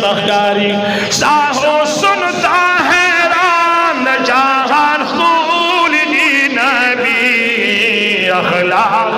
बख्तारी साहो सुनता हैरान जहान खूली नबी अखलाक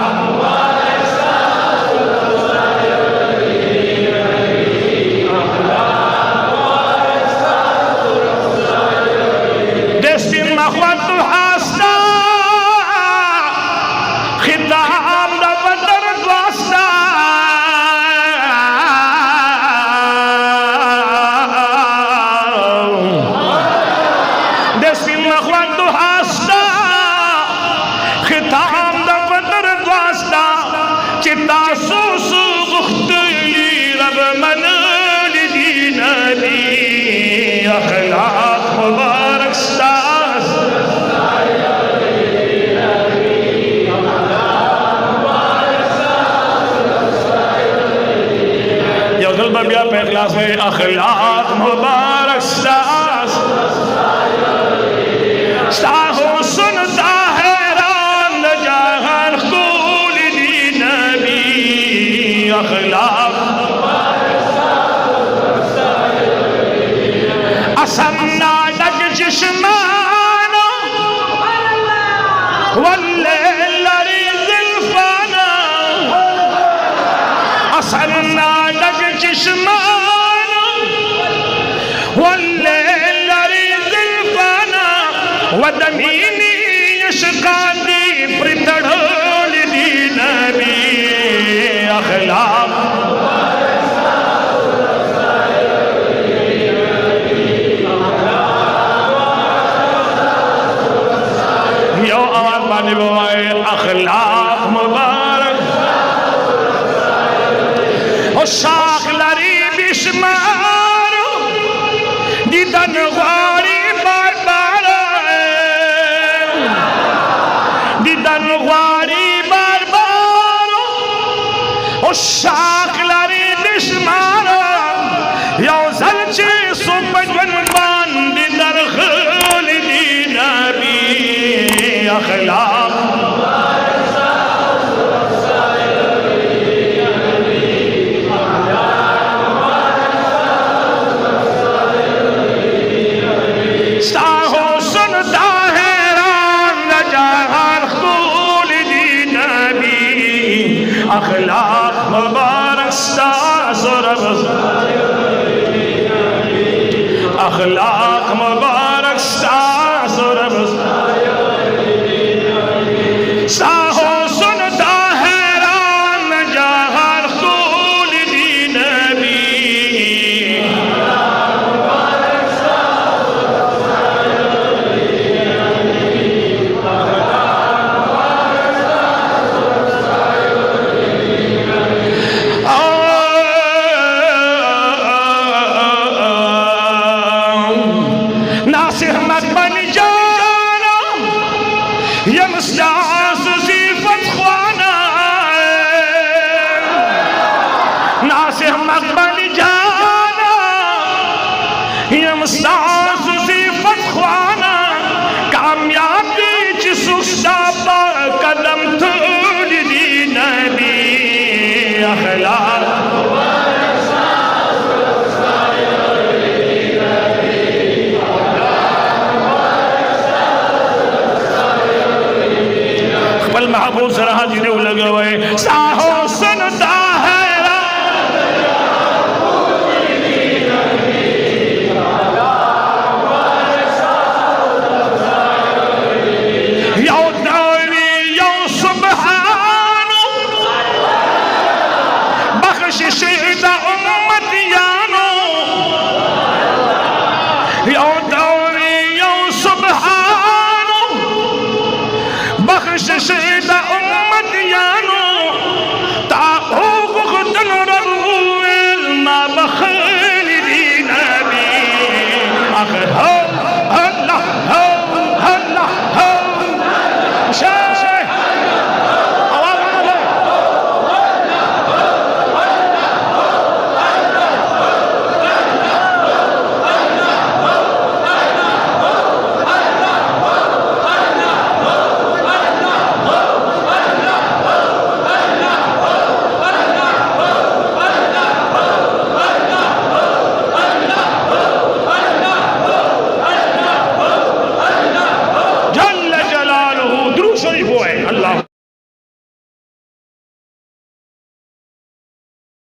इखलास में अखलाक मुबारक साहो सुनता हैरान जहान खूली नबी अखलाक असन्ना लग जिस्माना वल्ले लरी ज़ुल्फ़ाना असन्ना लग जिस्माना वदमीनी यशकादी प्रितढ़ोल दी नबी अखलाक यो आवाज बानी बोए अखलाक मुबारक ओ शाख लरी बिस्मार दीदन वारी बार बार दनवारी बार बार ओ शाखलारी दिशमारा यो जलचे सुबजन बांध दर खली नबी अखलाक साहो सुनता अखलाक मुबारक अखलाक मुबारक साहो सुनता हैरान जहान खूली नबी कदम थोड़ी नबी अखलाक खबल महबूब सराह जिने लगे हुए साहो सुनता है बख्शिश उम्मत यानो